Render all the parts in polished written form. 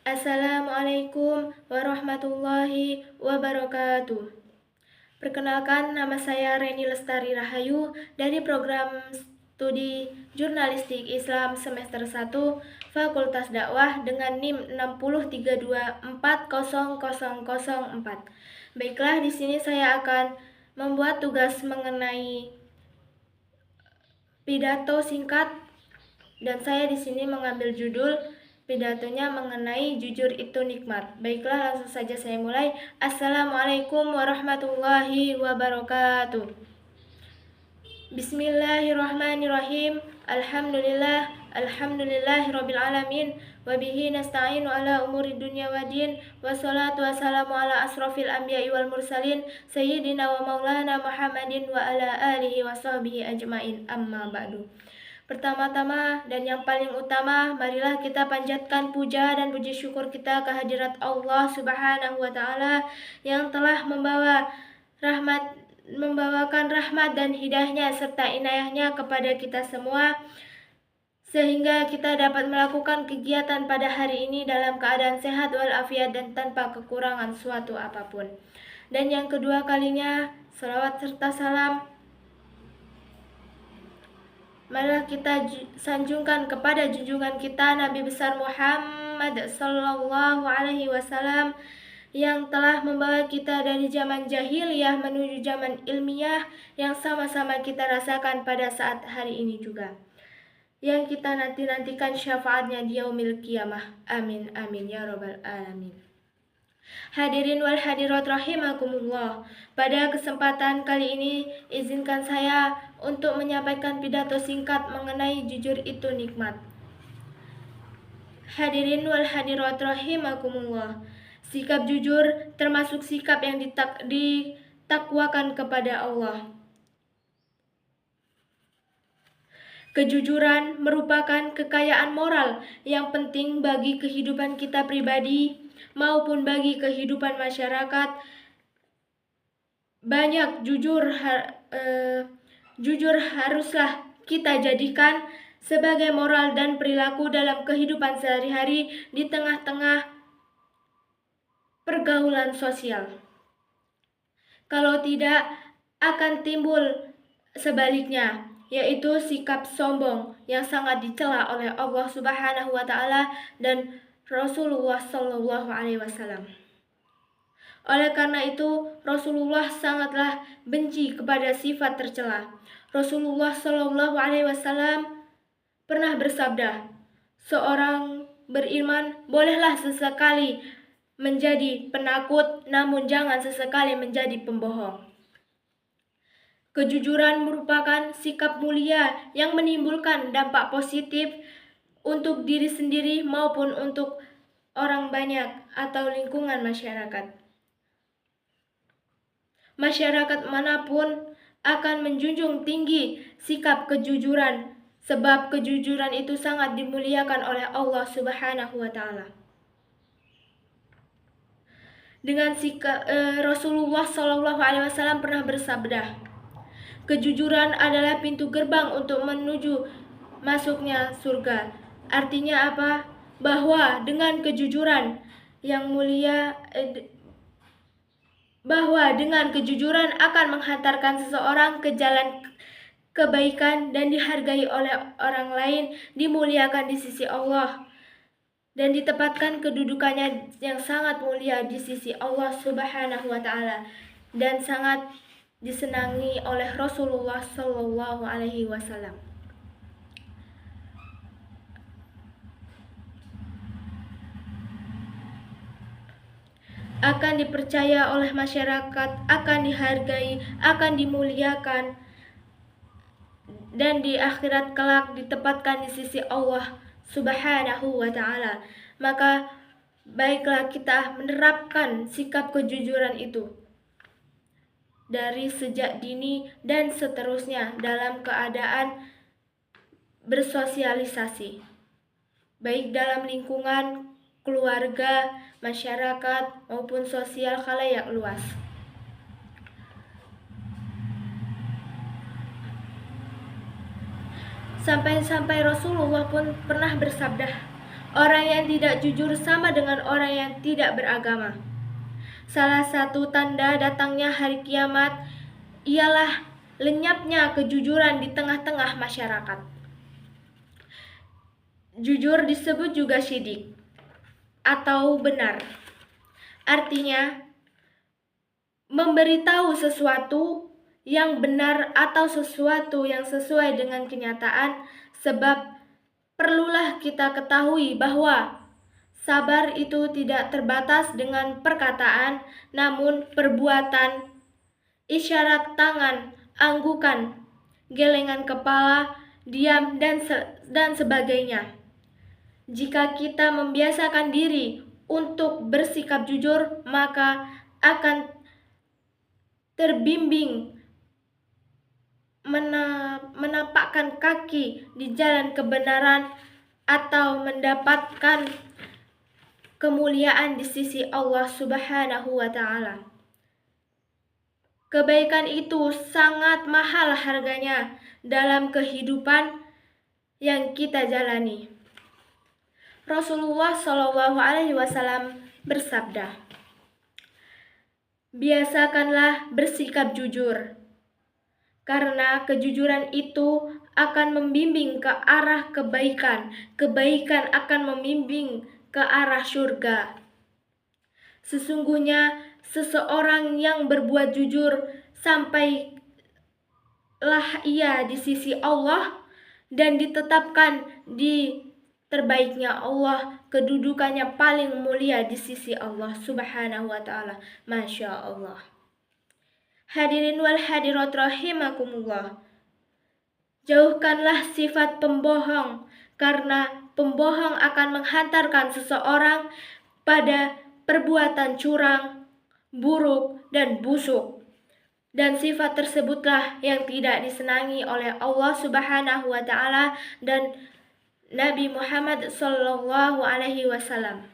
Assalamualaikum warahmatullahi wabarakatuh. Perkenalkan, nama saya Reni Lestari Rahayu dari program studi Jurnalistik Islam semester 1 Fakultas Dakwah dengan NIM 603240004. Baiklah, di sini saya akan membuat tugas mengenai pidato singkat dan saya di sini mengambil judul pidatonya mengenai jujur itu nikmat. Baiklah, langsung saja saya mulai. Assalamualaikum warahmatullahi wabarakatuh. Bismillahirrahmanirrahim. Alhamdulillahirabbil alamin wa bihi nasta'inu ala umuri dunya waddin wassalatu wassalamu ala asrofil anbiya'i wal mursalin sayyidina wa maulana Muhammadin wa ala alihi wa sahbihi ajmain, amma ba'du. Pertama-tama dan yang paling utama, marilah kita panjatkan puja dan puji syukur kita kehadirat Allah Subhanahu wa taala yang telah membawakan rahmat dan hidayahnya serta inayahnya kepada kita semua sehingga kita dapat melakukan kegiatan pada hari ini dalam keadaan sehat walafiat dan tanpa kekurangan suatu apapun. Dan yang kedua kalinya, salawat serta salam marilah kita sanjungkan kepada junjungan kita Nabi besar Muhammad sallallahu alaihi wasallam yang telah membawa kita dari zaman jahiliyah menuju zaman ilmiah yang sama-sama kita rasakan pada saat hari ini juga, yang kita nantikan syafaatnya di yaumil qiyamah. Amin amin ya rabbal alamin. Hadirin wal hadirat rahimakumullah. Pada kesempatan kali ini izinkan saya untuk menyampaikan pidato singkat mengenai jujur itu nikmat. Hadirin wal hadirat rahimakumullah. Sikap jujur termasuk sikap yang ditakwakan kepada Allah. Kejujuran merupakan kekayaan moral yang penting bagi kehidupan kita pribadi maupun bagi kehidupan masyarakat. Jujur haruslah kita jadikan sebagai moral dan perilaku dalam kehidupan sehari-hari di tengah-tengah pergaulan sosial. Kalau tidak, akan timbul sebaliknya, yaitu sikap sombong yang sangat dicela oleh Allah Subhanahu wa taala dan Rasulullah sallallahu alaihi wasallam. Oleh karena itu, Rasulullah sangatlah benci kepada sifat tercela. Rasulullah sallallahu alaihi wasallam pernah bersabda, "Seorang beriman bolehlah sesekali menjadi penakut, namun jangan sesekali menjadi pembohong." Kejujuran merupakan sikap mulia yang menimbulkan dampak positif untuk diri sendiri maupun untuk orang banyak atau lingkungan masyarakat. Masyarakat manapun akan menjunjung tinggi sikap kejujuran, sebab kejujuran itu sangat dimuliakan oleh Allah Subhanahu wa taala. Dengan sikap Rasulullah sallallahu alaihi wasallam pernah bersabda, "Kejujuran adalah pintu gerbang untuk menuju masuknya surga." Artinya apa? Bahwa dengan kejujuran yang mulia bahwa dengan kejujuran akan menghantarkan seseorang ke jalan kebaikan dan dihargai oleh orang lain, dimuliakan di sisi Allah dan ditempatkan kedudukannya yang sangat mulia di sisi Allah Subhanahu wa taala dan sangat disenangi oleh Rasulullah sallallahu alaihi wasallam. Akan dipercaya oleh masyarakat, akan dihargai, akan dimuliakan, dan di akhirat kelak ditempatkan di sisi Allah Subhanahu wa taala. Maka baiklah kita menerapkan sikap kejujuran itu dari sejak dini dan seterusnya dalam keadaan bersosialisasi, baik dalam lingkungan keluarga, masyarakat, maupun sosial khalayak luas. Sampai-sampai Rasulullah pun pernah bersabda, Orang yang tidak jujur sama dengan orang yang tidak beragama. Salah satu tanda datangnya hari kiamat ialah lenyapnya kejujuran di tengah-tengah masyarakat. Jujur disebut juga syidik atau benar. Artinya, memberitahu sesuatu yang benar atau sesuatu yang sesuai dengan kenyataan, sebab perlulah kita ketahui bahwa sabar itu tidak terbatas dengan perkataan, namun perbuatan, isyarat tangan, anggukan, gelengan kepala, diam, dan sebagainya. Jika kita membiasakan diri untuk bersikap jujur, maka akan terbimbing menapakkan kaki di jalan kebenaran atau mendapatkan kemuliaan di sisi Allah Subhanahu wa Ta'ala. Kebaikan itu sangat mahal harganya dalam kehidupan yang kita jalani. Rasulullah Shallallahu Alaihi Wasallam bersabda, biasakanlah bersikap jujur, karena kejujuran itu akan membimbing ke arah kebaikan. Kebaikan akan membimbing ke arah surga. Sesungguhnya seseorang yang berbuat jujur sampailah ia di sisi Allah dan ditetapkan di terbaiknya Allah, kedudukannya paling mulia di sisi Allah Subhanahu wa Ta'ala. Masya Allah. Hadirin wal hadirat rahimakumullah. Jauhkanlah sifat pembohong, karena pembohong akan menghantarkan seseorang pada perbuatan curang, buruk, dan busuk. Dan sifat tersebutlah yang tidak disenangi oleh Allah Subhanahu wa Ta'ala dan Nabi Muhammad Sallallahu Alaihi Wasallam.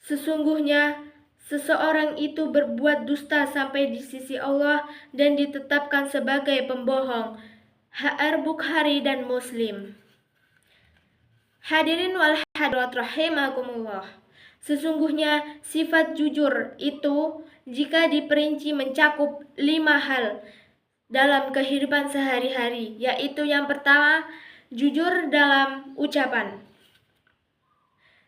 Sesungguhnya seseorang itu berbuat dusta sampai di sisi Allah dan ditetapkan sebagai pembohong. Bukhari dan Muslim. Hadirin wal hadirat rahimakumullah. Sesungguhnya sifat jujur itu jika diperinci mencakup 5 hal dalam kehidupan sehari-hari, yaitu yang pertama, jujur dalam ucapan.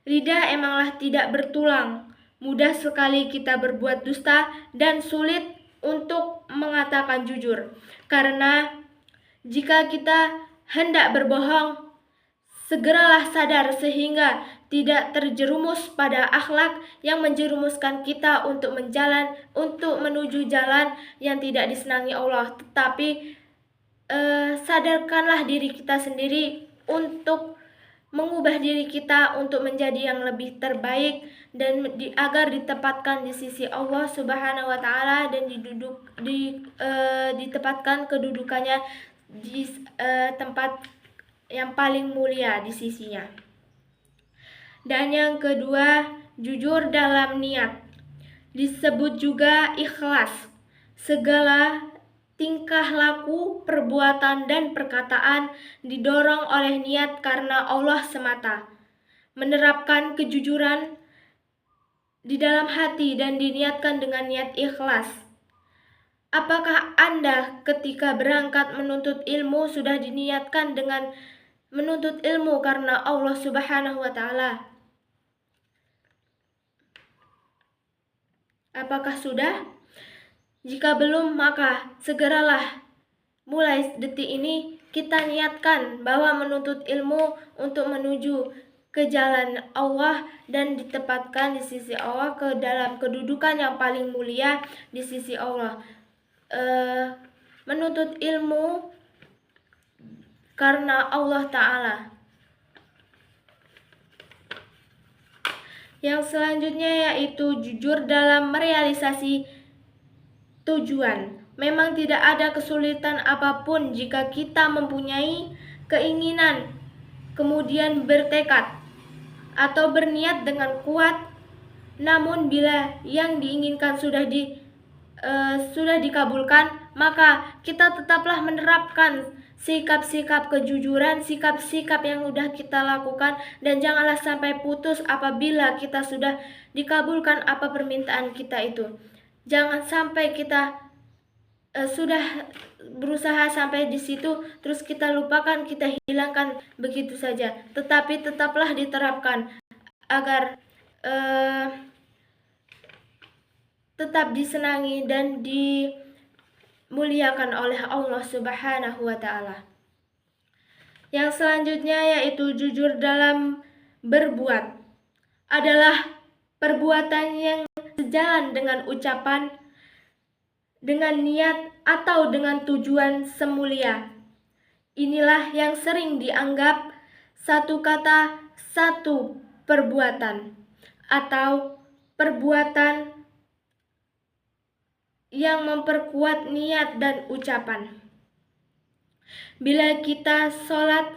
Lidah emanglah tidak bertulang, mudah sekali kita berbuat dusta dan sulit untuk mengatakan jujur. Karena jika kita hendak berbohong, segeralah sadar sehingga tidak terjerumus pada akhlak yang menjerumuskan kita untuk menuju jalan yang tidak disenangi Allah. Tetapi sadarkanlah diri kita sendiri untuk mengubah diri kita untuk menjadi yang lebih terbaik dan agar ditempatkan di sisi Allah Subhanahu wa Ta'ala dan ditempatkan kedudukannya di tempat yang paling mulia di sisinya. Dan yang kedua, jujur dalam niat. Disebut juga ikhlas. Segala tingkah laku, perbuatan, dan perkataan didorong oleh niat karena Allah semata. Menerapkan kejujuran di dalam hati dan diniatkan dengan niat ikhlas. Apakah Anda ketika berangkat menuntut ilmu sudah diniatkan dengan menuntut ilmu karena Allah Subhanahu wa Ta'ala? Apakah sudah? Jika belum, maka segeralah mulai detik ini kita niatkan bahwa menuntut ilmu untuk menuju ke jalan Allah dan ditempatkan di sisi Allah ke dalam kedudukan yang paling mulia di sisi Allah. Menuntut ilmu karena Allah Ta'ala. Yang selanjutnya yaitu jujur dalam merealisasi tujuan. Memang tidak ada kesulitan apapun jika kita mempunyai keinginan, kemudian bertekad atau berniat dengan kuat. Namun bila yang diinginkan sudah dikabulkan, maka kita tetaplah menerapkan sikap-sikap kejujuran, sikap-sikap yang sudah kita lakukan, dan janganlah sampai putus apabila kita sudah dikabulkan apa permintaan kita itu. Jangan sampai kita sudah berusaha sampai di situ terus kita lupakan, kita hilangkan begitu saja. Tetapi tetaplah diterapkan agar tetap disenangi dan dimuliakan oleh Allah Subhanahu wa Ta'ala. Yang selanjutnya yaitu jujur dalam berbuat adalah perbuatan yang sejalan dengan ucapan, dengan niat atau dengan tujuan semulia. Inilah yang sering dianggap satu kata, satu perbuatan, atau perbuatan yang memperkuat niat dan ucapan. Bila kita sholat,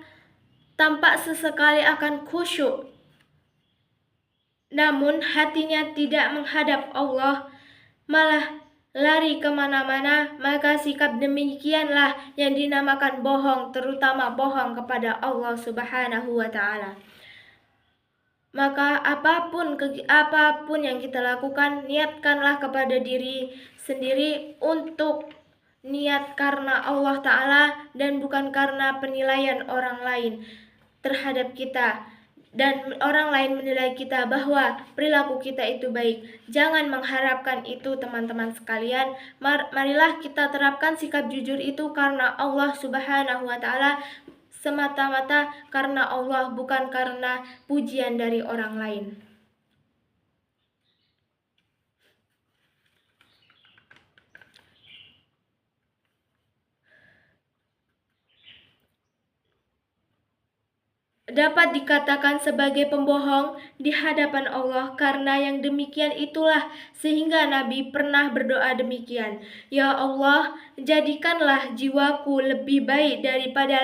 tampak sesekali akan khusyuk, namun hatinya tidak menghadap Allah, malah lari kemana-mana, maka sikap demikianlah yang dinamakan bohong, terutama bohong kepada Allah Subhanahu wa Ta'ala. Maka apapun yang kita lakukan, niatkanlah kepada diri sendiri untuk niat karena Allah Ta'ala dan bukan karena penilaian orang lain terhadap kita. Dan orang lain menilai kita bahwa perilaku kita itu baik. Jangan mengharapkan itu teman-teman sekalian. Marilah kita terapkan sikap jujur itu karena Allah Subhanahu wa Ta'ala, semata-mata karena Allah, bukan karena pujian dari orang lain. Dapat dikatakan sebagai pembohong di hadapan Allah, karena yang demikian itulah sehingga Nabi pernah berdoa demikian, "Ya Allah, jadikanlah jiwaku lebih baik daripada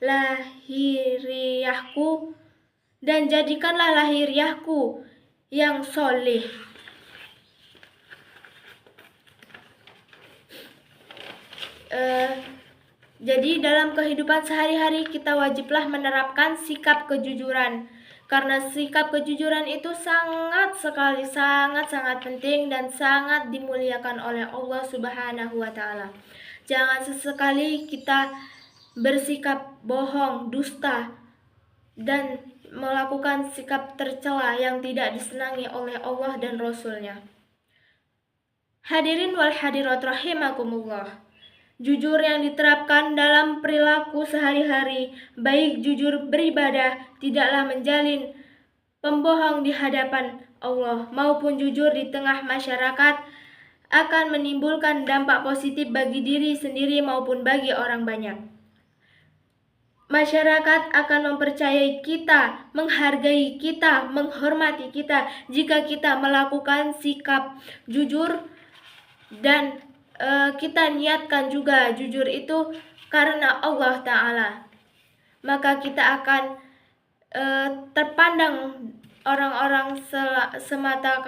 lahiriahku, dan jadikanlah lahiriahku yang soleh." Jadi dalam kehidupan sehari-hari kita wajiblah menerapkan sikap kejujuran. Karena sikap kejujuran itu sangat penting dan sangat dimuliakan oleh Allah Subhanahu wa Ta'ala. Jangan sesekali kita bersikap bohong, dusta, dan melakukan sikap tercela yang tidak disenangi oleh Allah dan Rasul-Nya. Hadirin wal hadirat rahimakumullah. Jujur yang diterapkan dalam perilaku sehari-hari, baik jujur beribadah, tidaklah menjalin pembohong di hadapan Allah, maupun jujur di tengah masyarakat, akan menimbulkan dampak positif bagi diri sendiri maupun bagi orang banyak. Masyarakat akan mempercayai kita, menghargai kita, menghormati kita jika kita melakukan sikap jujur dan kita niatkan juga jujur itu karena Allah Ta'ala. Maka kita akan terpandang orang-orang semata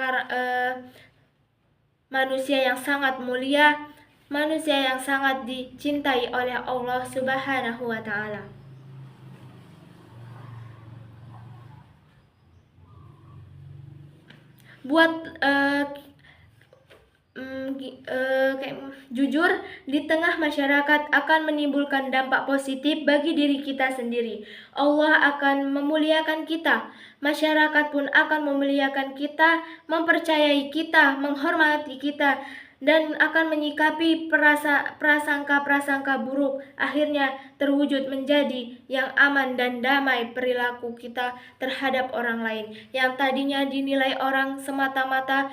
manusia yang sangat mulia, manusia yang sangat dicintai oleh Allah Subhanahu wa Ta'ala. Buat jujur di tengah masyarakat akan menimbulkan dampak positif bagi diri kita sendiri. Allah akan memuliakan kita, masyarakat pun akan memuliakan kita, mempercayai kita, menghormati kita, dan akan menyikapi prasangka-prasangka buruk. Akhirnya terwujud menjadi yang aman dan damai perilaku kita terhadap orang lain, yang tadinya dinilai orang semata-mata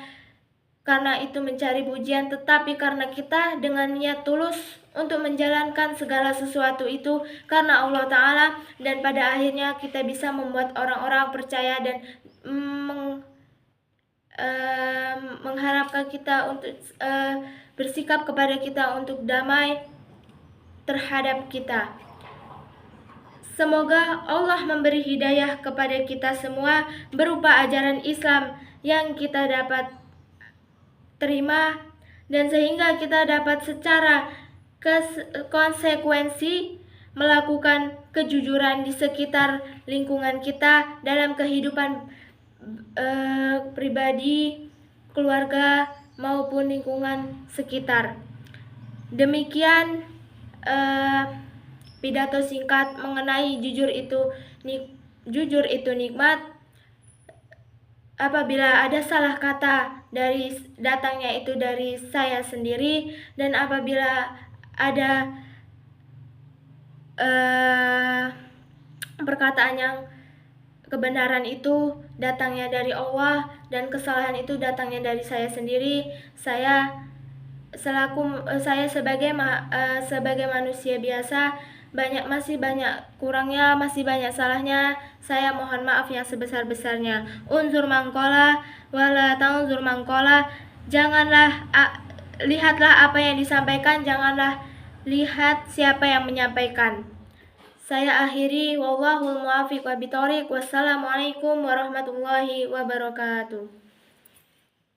karena itu mencari pujian, tetapi karena kita dengan niat tulus untuk menjalankan segala sesuatu itu karena Allah Ta'ala, dan pada akhirnya kita bisa membuat orang-orang percaya dan mengharapkan kita untuk bersikap kepada kita untuk damai terhadap kita. Semoga Allah memberi hidayah kepada kita semua berupa ajaran Islam yang kita dapat terima, dan sehingga kita dapat secara konsekuensi melakukan kejujuran di sekitar lingkungan kita dalam kehidupan pribadi, keluarga, maupun lingkungan sekitar. Demikian pidato singkat mengenai jujur itu nikmat. Apabila ada salah kata datangnya itu dari saya sendiri, dan apabila ada perkataan yang kebenaran itu datangnya dari Allah dan kesalahan itu datangnya dari saya sendiri, saya sebagai manusia biasa masih banyak kurangnya, masih banyak salahnya. Saya mohon maaf yang sebesar-besarnya. Unzur mangkola wala taunzur mangkola. Lihatlah apa yang disampaikan, janganlah lihat siapa yang menyampaikan. Saya akhiri, wallahul muwaffiq wa bithoriq. Wassalamualaikum warahmatullahi wabarakatuh.